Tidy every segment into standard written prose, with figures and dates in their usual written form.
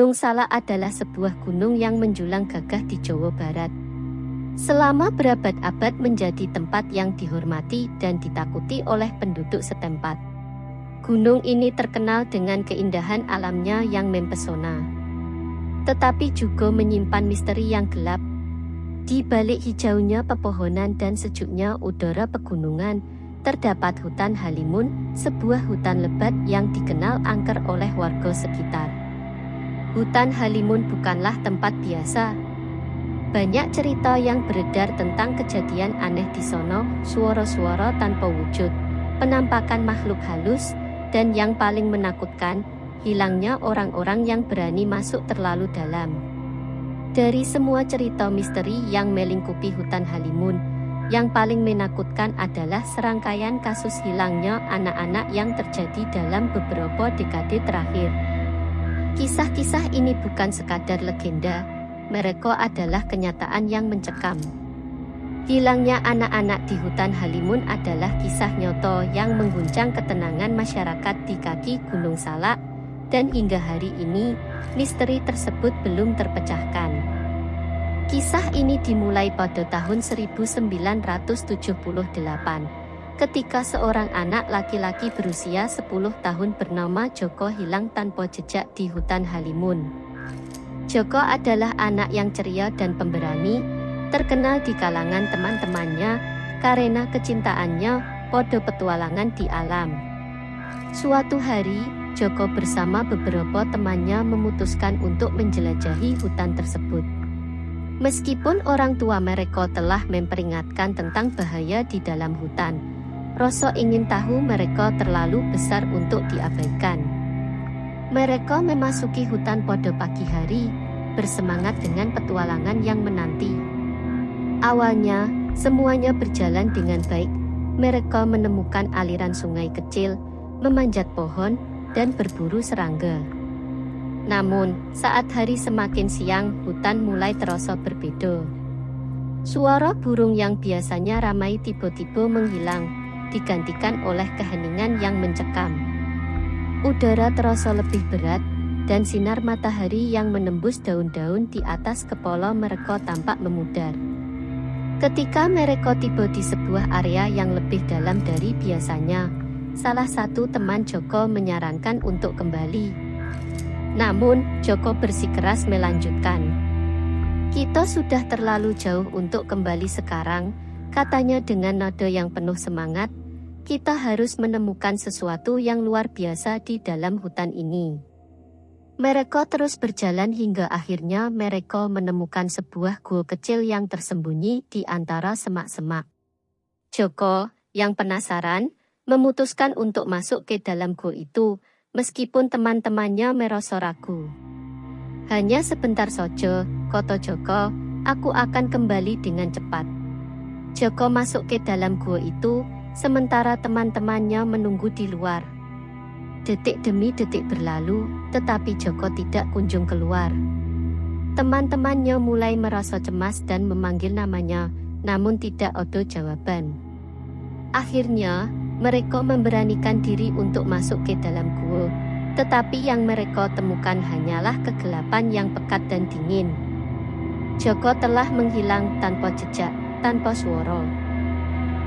Gunung Salak adalah sebuah gunung yang menjulang gagah di Jawa Barat. Selama berabad-abad menjadi tempat yang dihormati dan ditakuti oleh penduduk setempat. Gunung ini terkenal dengan keindahan alamnya yang mempesona. Tetapi juga menyimpan misteri yang gelap. Di balik hijaunya pepohonan dan sejuknya udara pegunungan, terdapat hutan Halimun, sebuah hutan lebat yang dikenal angker oleh warga sekitar. Hutan Halimun bukanlah tempat biasa. Banyak cerita yang beredar tentang kejadian aneh di sono, suara-suara tanpa wujud, penampakan makhluk halus, dan yang paling menakutkan, hilangnya orang-orang yang berani masuk terlalu dalam. Dari semua cerita misteri yang melingkupi hutan Halimun, yang paling menakutkan adalah serangkaian kasus hilangnya anak-anak yang terjadi dalam beberapa dekade terakhir. Kisah-kisah ini bukan sekadar legenda, mereka adalah kenyataan yang mencekam. Hilangnya anak-anak di hutan Halimun adalah kisah nyata yang mengguncang ketenangan masyarakat di kaki Gunung Salak, dan hingga hari ini, misteri tersebut belum terpecahkan. Kisah ini dimulai pada tahun 1978. Ketika seorang anak laki-laki berusia 10 tahun bernama Joko hilang tanpa jejak di hutan Halimun. Joko adalah anak yang ceria dan pemberani, terkenal di kalangan teman-temannya karena kecintaannya pada petualangan di alam. Suatu hari, Joko bersama beberapa temannya memutuskan untuk menjelajahi hutan tersebut. Meskipun orang tua mereka telah memperingatkan tentang bahaya di dalam hutan, rasa ingin tahu mereka terlalu besar untuk diabaikan. Mereka memasuki hutan pada pagi hari, bersemangat dengan petualangan yang menanti. Awalnya, semuanya berjalan dengan baik. Mereka menemukan aliran sungai kecil, memanjat pohon, dan berburu serangga. Namun, saat hari semakin siang, hutan mulai terasa berbeda. Suara burung yang biasanya ramai tiba-tiba menghilang, digantikan oleh keheningan yang mencekam. Udara terasa lebih berat, dan sinar matahari yang menembus daun-daun di atas kepala mereka tampak memudar. Ketika mereka tiba di sebuah area yang lebih dalam dari biasanya, salah satu teman Joko menyarankan untuk kembali. Namun, Joko bersikeras melanjutkan. "Kita sudah terlalu jauh untuk kembali sekarang," katanya dengan nada yang penuh semangat. "Kita harus menemukan sesuatu yang luar biasa di dalam hutan ini." Mereka terus berjalan hingga akhirnya mereka menemukan sebuah gua kecil yang tersembunyi di antara semak-semak. Joko, yang penasaran, memutuskan untuk masuk ke dalam gua itu, meskipun teman-temannya merasa ragu. "Hanya sebentar saja," kata Joko, "aku akan kembali dengan cepat." Joko masuk ke dalam gua itu, sementara teman-temannya menunggu di luar. Detik demi detik berlalu, tetapi Joko tidak kunjung keluar. Teman-temannya mulai merasa cemas dan memanggil namanya, namun tidak ada jawaban. Akhirnya, mereka memberanikan diri untuk masuk ke dalam gua, tetapi yang mereka temukan hanyalah kegelapan yang pekat dan dingin. Joko telah menghilang tanpa jejak, tanpa suara.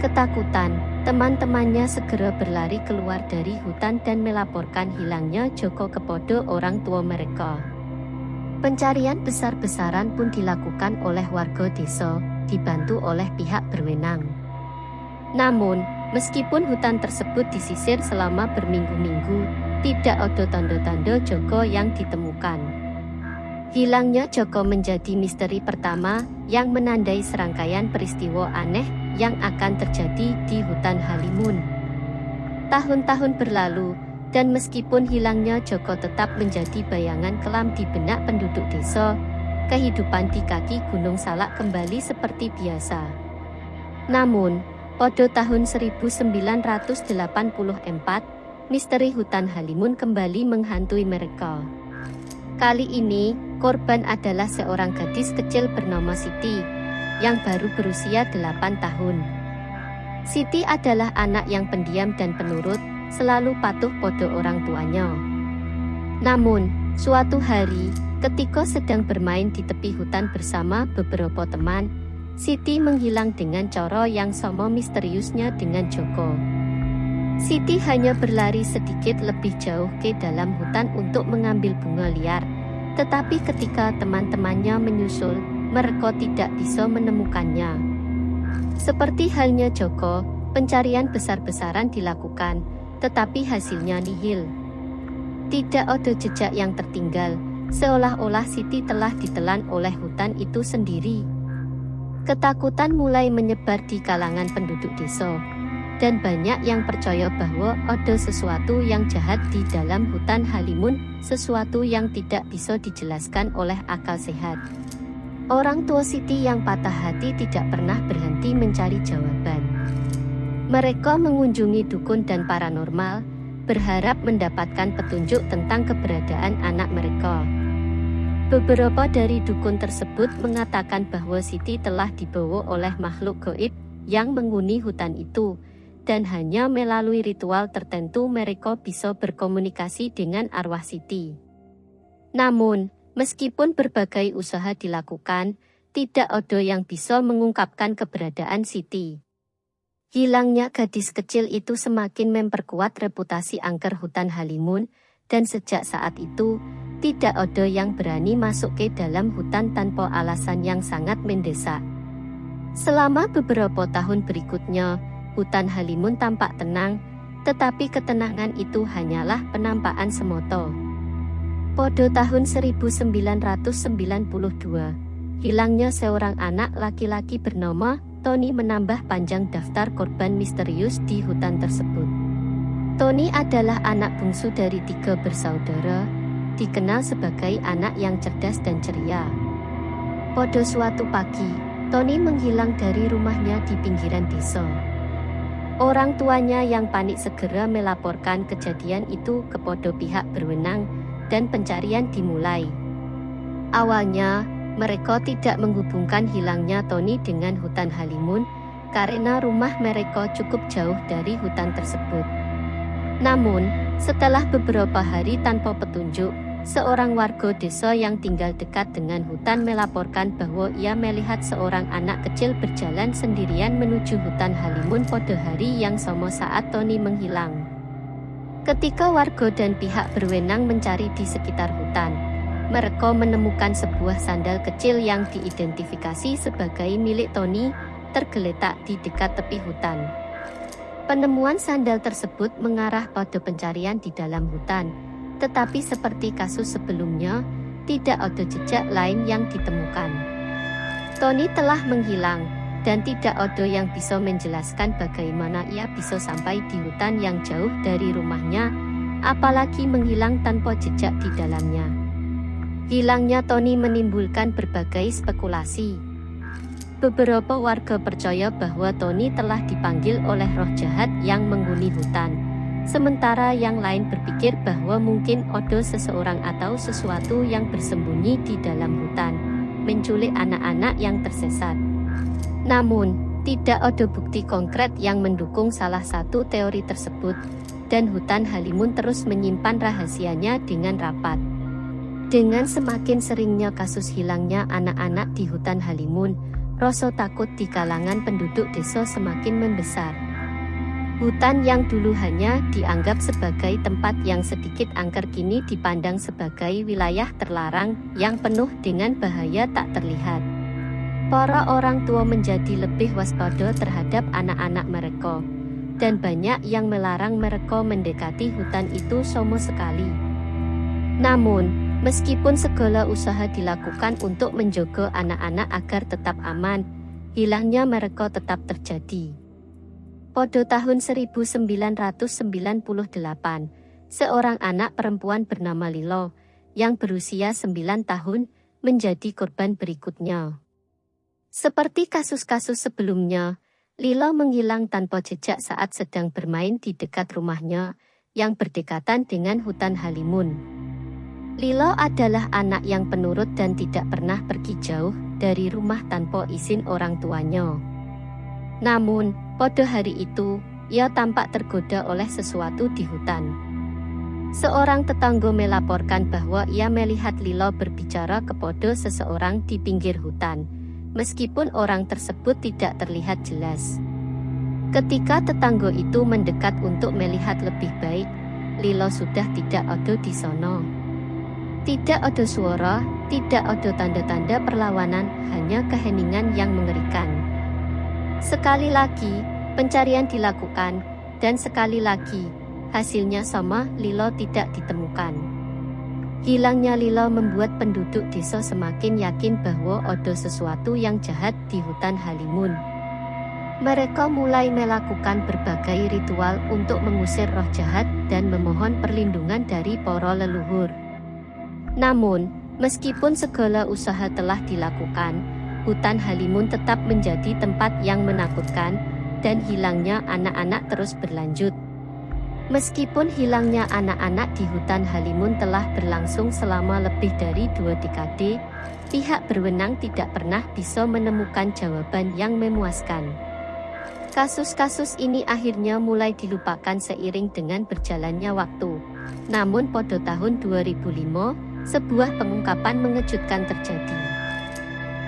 Ketakutan, teman-temannya segera berlari keluar dari hutan dan melaporkan hilangnya Joko kepada orang tua mereka. Pencarian besar-besaran pun dilakukan oleh warga desa, dibantu oleh pihak berwenang. Namun, meskipun hutan tersebut disisir selama berminggu-minggu, tidak ada tanda-tanda Joko yang ditemukan. Hilangnya Joko menjadi misteri pertama yang menandai serangkaian peristiwa aneh yang akan terjadi di hutan Halimun. Tahun-tahun berlalu, dan meskipun hilangnya Joko tetap menjadi bayangan kelam di benak penduduk desa, kehidupan di kaki Gunung Salak kembali seperti biasa. Namun, pada tahun 1984, misteri hutan Halimun kembali menghantui mereka. Kali ini, korban adalah seorang gadis kecil bernama Siti, yang baru berusia 8 tahun. Siti adalah anak yang pendiam dan penurut, selalu patuh pada orang tuanya. Namun, suatu hari, Ketika sedang bermain di tepi hutan bersama beberapa teman, Siti menghilang dengan cara yang sama misteriusnya dengan Joko. Siti hanya berlari sedikit lebih jauh ke dalam hutan untuk mengambil bunga liar, tetapi ketika teman-temannya menyusul, mereka tidak bisa menemukannya. Seperti halnya Joko, pencarian besar-besaran dilakukan, tetapi hasilnya nihil. Tidak ada jejak yang tertinggal, seolah-olah Siti telah ditelan oleh hutan itu sendiri. Ketakutan mulai menyebar di kalangan penduduk desa, dan banyak yang percaya bahwa ada sesuatu yang jahat di dalam hutan Halimun, sesuatu yang tidak bisa dijelaskan oleh akal sehat. Orang tua Siti yang patah hati tidak pernah berhenti mencari jawaban. Mereka mengunjungi dukun dan paranormal, berharap mendapatkan petunjuk tentang keberadaan anak mereka. Beberapa dari dukun tersebut mengatakan bahwa Siti telah dibawa oleh makhluk gaib yang menghuni hutan itu, dan hanya melalui ritual tertentu mereka bisa berkomunikasi dengan arwah Siti. Namun, meskipun berbagai usaha dilakukan, tidak ada yang bisa mengungkapkan keberadaan Siti. Hilangnya gadis kecil itu semakin memperkuat reputasi angker hutan Halimun, dan sejak saat itu, tidak ada yang berani masuk ke dalam hutan tanpa alasan yang sangat mendesak. Selama beberapa tahun berikutnya, hutan Halimun tampak tenang, tetapi ketenangan itu hanyalah penampakan semata. Pada tahun 1992, hilangnya seorang anak laki-laki bernama Tony menambah panjang daftar korban misterius di hutan tersebut. Tony adalah anak bungsu dari 3 bersaudara, dikenal sebagai anak yang cerdas dan ceria. Pada suatu pagi, Tony menghilang dari rumahnya di pinggiran desa. Orang tuanya yang panik segera melaporkan kejadian itu kepada pihak berwenang, dan pencarian dimulai. Awalnya, mereka tidak menghubungkan hilangnya Tony dengan hutan Halimun, karena rumah mereka cukup jauh dari hutan tersebut. Namun, setelah beberapa hari tanpa petunjuk, seorang warga desa yang tinggal dekat dengan hutan melaporkan bahwa ia melihat seorang anak kecil berjalan sendirian menuju hutan Halimun pada hari yang sama saat Tony menghilang. Ketika warga dan pihak berwenang mencari di sekitar hutan, mereka menemukan sebuah sandal kecil yang diidentifikasi sebagai milik Tony, tergeletak di dekat tepi hutan. Penemuan sandal tersebut mengarah pada pencarian di dalam hutan, tetapi seperti kasus sebelumnya, tidak ada jejak lain yang ditemukan. Tony telah menghilang, dan tidak ada yang bisa menjelaskan bagaimana ia bisa sampai di hutan yang jauh dari rumahnya, apalagi menghilang tanpa jejak di dalamnya. Hilangnya Tony menimbulkan berbagai spekulasi. Beberapa warga percaya bahwa Tony telah dipanggil oleh roh jahat yang menghuni hutan, sementara yang lain berpikir bahwa mungkin ada seseorang atau sesuatu yang bersembunyi di dalam hutan, menculik anak-anak yang tersesat. Namun, tidak ada bukti konkret yang mendukung salah satu teori tersebut, dan hutan Halimun terus menyimpan rahasianya dengan rapat. Dengan semakin seringnya kasus hilangnya anak-anak di hutan Halimun, rasa takut di kalangan penduduk desa semakin membesar. Hutan yang dulu hanya dianggap sebagai tempat yang sedikit angker kini dipandang sebagai wilayah terlarang yang penuh dengan bahaya tak terlihat. Para orang tua menjadi lebih waspada terhadap anak-anak mereka, dan banyak yang melarang mereka mendekati hutan itu sama sekali. Namun, meskipun segala usaha dilakukan untuk menjaga anak-anak agar tetap aman, hilangnya mereka tetap terjadi. Pada tahun 1998, seorang anak perempuan bernama Lilo, yang berusia 9 tahun, menjadi korban berikutnya. Seperti kasus-kasus sebelumnya, Lilo menghilang tanpa jejak saat sedang bermain di dekat rumahnya, yang berdekatan dengan hutan Halimun. Lilo adalah anak yang penurut dan tidak pernah pergi jauh dari rumah tanpa izin orang tuanya. Namun, pada hari itu, ia tampak tergoda oleh sesuatu di hutan. Seorang tetangga melaporkan bahwa ia melihat Lilo berbicara kepada seseorang di pinggir hutan, meskipun orang tersebut tidak terlihat jelas. Ketika tetangga itu mendekat untuk melihat lebih baik, Lilo sudah tidak ada di sono. Tidak ada suara, tidak ada tanda-tanda perlawanan, hanya keheningan yang mengerikan. Sekali lagi, pencarian dilakukan, dan sekali lagi, hasilnya sama, Lilo tidak ditemukan. Hilangnya Lilo membuat penduduk desa semakin yakin bahwa ada sesuatu yang jahat di hutan Halimun. Mereka mulai melakukan berbagai ritual untuk mengusir roh jahat dan memohon perlindungan dari para leluhur. Namun, meskipun segala usaha telah dilakukan, hutan Halimun tetap menjadi tempat yang menakutkan, dan hilangnya anak-anak terus berlanjut. Meskipun hilangnya anak-anak di hutan Halimun telah berlangsung selama lebih dari 2 dekade, pihak berwenang tidak pernah bisa menemukan jawaban yang memuaskan. Kasus-kasus ini akhirnya mulai dilupakan seiring dengan berjalannya waktu. Namun pada tahun 2005, sebuah pengungkapan mengejutkan terjadi.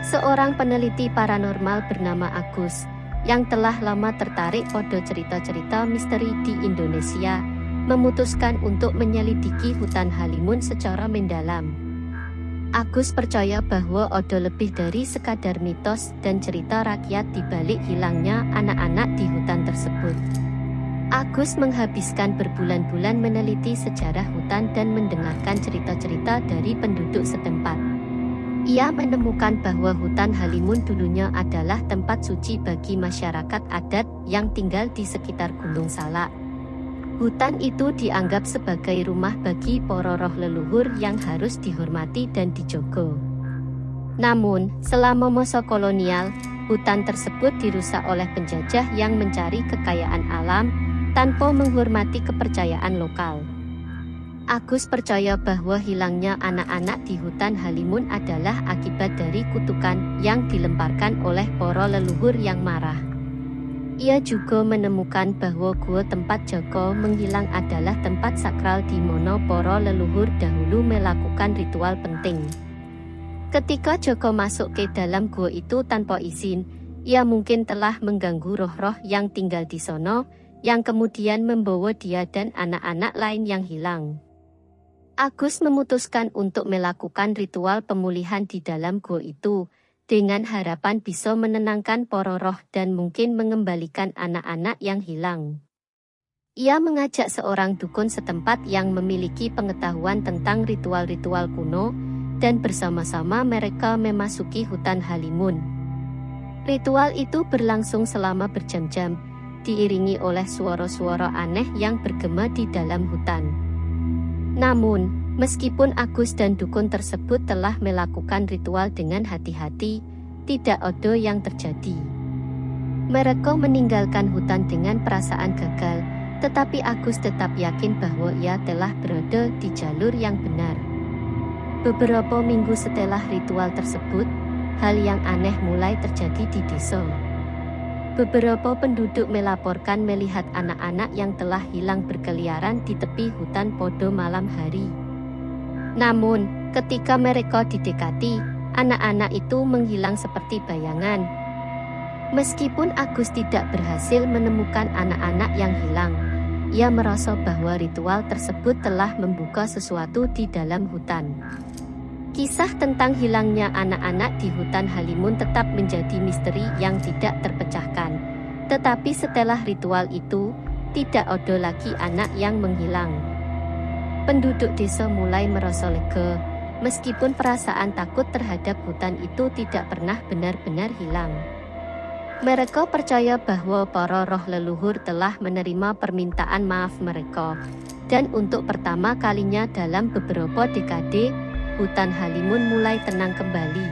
Seorang peneliti paranormal bernama Agus, yang telah lama tertarik pada cerita-cerita misteri di Indonesia, memutuskan untuk menyelidiki hutan Halimun secara mendalam. Agus percaya bahwa ada lebih dari sekadar mitos dan cerita rakyat di balik hilangnya anak-anak di hutan tersebut. Agus menghabiskan berbulan-bulan meneliti sejarah hutan dan mendengarkan cerita-cerita dari penduduk setempat. Ia menemukan bahwa hutan Halimun dulunya adalah tempat suci bagi masyarakat adat yang tinggal di sekitar Gunung Salak. Hutan itu dianggap sebagai rumah bagi para roh leluhur yang harus dihormati dan dijaga. Namun, selama masa kolonial, hutan tersebut dirusak oleh penjajah yang mencari kekayaan alam tanpa menghormati kepercayaan lokal. Agus percaya bahwa hilangnya anak-anak di hutan Halimun adalah akibat dari kutukan yang dilemparkan oleh para leluhur yang marah. Ia juga menemukan bahwa gua tempat Joko menghilang adalah tempat sakral di mana para leluhur dahulu melakukan ritual penting. Ketika Joko masuk ke dalam gua itu tanpa izin, ia mungkin telah mengganggu roh-roh yang tinggal di sono, yang kemudian membawa dia dan anak-anak lain yang hilang. Agus memutuskan untuk melakukan ritual pemulihan di dalam gua itu, dengan harapan bisa menenangkan para roh dan mungkin mengembalikan anak-anak yang hilang. Ia mengajak seorang dukun setempat yang memiliki pengetahuan tentang ritual-ritual kuno, dan bersama-sama mereka memasuki hutan Halimun. Ritual itu berlangsung selama berjam-jam, diiringi oleh suara-suara aneh yang bergema di dalam hutan. Namun, meskipun Agus dan dukun tersebut telah melakukan ritual dengan hati-hati, tidak ada yang terjadi. Mereka meninggalkan hutan dengan perasaan gagal, tetapi Agus tetap yakin bahwa ia telah berada di jalur yang benar. Beberapa minggu setelah ritual tersebut, hal yang aneh mulai terjadi di desa. Beberapa penduduk melaporkan melihat anak-anak yang telah hilang berkeliaran di tepi hutan pada malam hari. Namun, ketika mereka didekati, anak-anak itu menghilang seperti bayangan. Meskipun Agus tidak berhasil menemukan anak-anak yang hilang, ia merasa bahwa ritual tersebut telah membuka sesuatu di dalam hutan. Kisah tentang hilangnya anak-anak di hutan Halimun tetap menjadi misteri yang tidak terpecahkan. Tetapi setelah ritual itu, tidak ada lagi anak yang menghilang. Penduduk desa mulai merasa lega, meskipun perasaan takut terhadap hutan itu tidak pernah benar-benar hilang. Mereka percaya bahwa para roh leluhur telah menerima permintaan maaf mereka, dan untuk pertama kalinya dalam beberapa dekade, hutan Halimun mulai tenang kembali.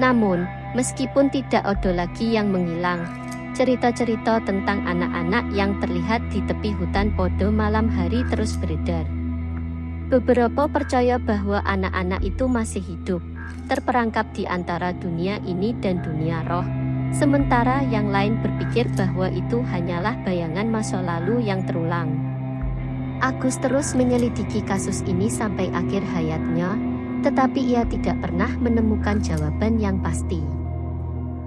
Namun, meskipun tidak ada lagi yang menghilang, cerita-cerita tentang anak-anak yang terlihat di tepi hutan pada malam hari terus beredar. Beberapa percaya bahwa anak-anak itu masih hidup, terperangkap di antara dunia ini dan dunia roh, sementara yang lain berpikir bahwa itu hanyalah bayangan masa lalu yang terulang. Agus terus menyelidiki kasus ini sampai akhir hayatnya, tetapi ia tidak pernah menemukan jawaban yang pasti.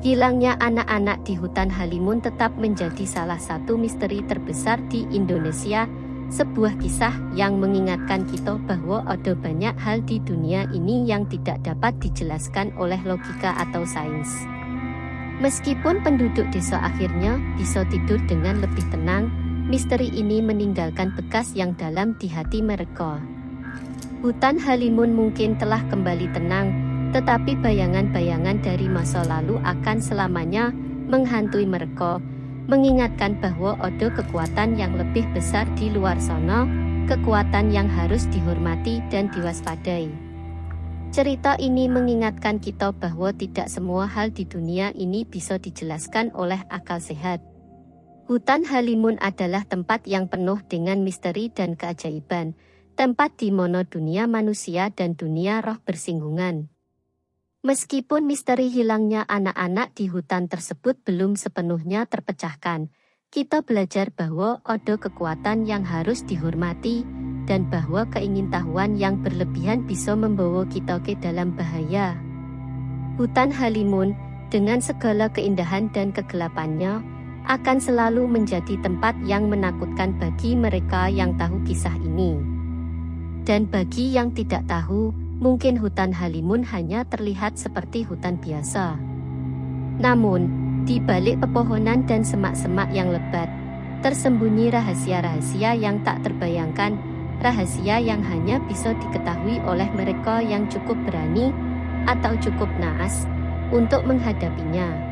Hilangnya anak-anak di hutan Halimun tetap menjadi salah satu misteri terbesar di Indonesia, sebuah kisah yang mengingatkan kita bahwa ada banyak hal di dunia ini yang tidak dapat dijelaskan oleh logika atau sains. Meskipun penduduk desa akhirnya bisa tidur dengan lebih tenang, misteri ini meninggalkan bekas yang dalam di hati mereka. Hutan Halimun mungkin telah kembali tenang, tetapi bayangan-bayangan dari masa lalu akan selamanya menghantui mereka, mengingatkan bahwa ada kekuatan yang lebih besar di luar sana, kekuatan yang harus dihormati dan diwaspadai. Cerita ini mengingatkan kita bahwa tidak semua hal di dunia ini bisa dijelaskan oleh akal sehat. Hutan Halimun adalah tempat yang penuh dengan misteri dan keajaiban, tempat di mana dunia manusia dan dunia roh bersinggungan. Meskipun misteri hilangnya anak-anak di hutan tersebut belum sepenuhnya terpecahkan, kita belajar bahwa ada kekuatan yang harus dihormati, dan bahwa keingintahuan yang berlebihan bisa membawa kita ke dalam bahaya. Hutan Halimun, dengan segala keindahan dan kegelapannya, akan selalu menjadi tempat yang menakutkan bagi mereka yang tahu kisah ini. Dan bagi yang tidak tahu, mungkin hutan Halimun hanya terlihat seperti hutan biasa. Namun, di balik pepohonan dan semak-semak yang lebat, tersembunyi rahasia-rahasia yang tak terbayangkan, rahasia yang hanya bisa diketahui oleh mereka yang cukup berani atau cukup naas untuk menghadapinya.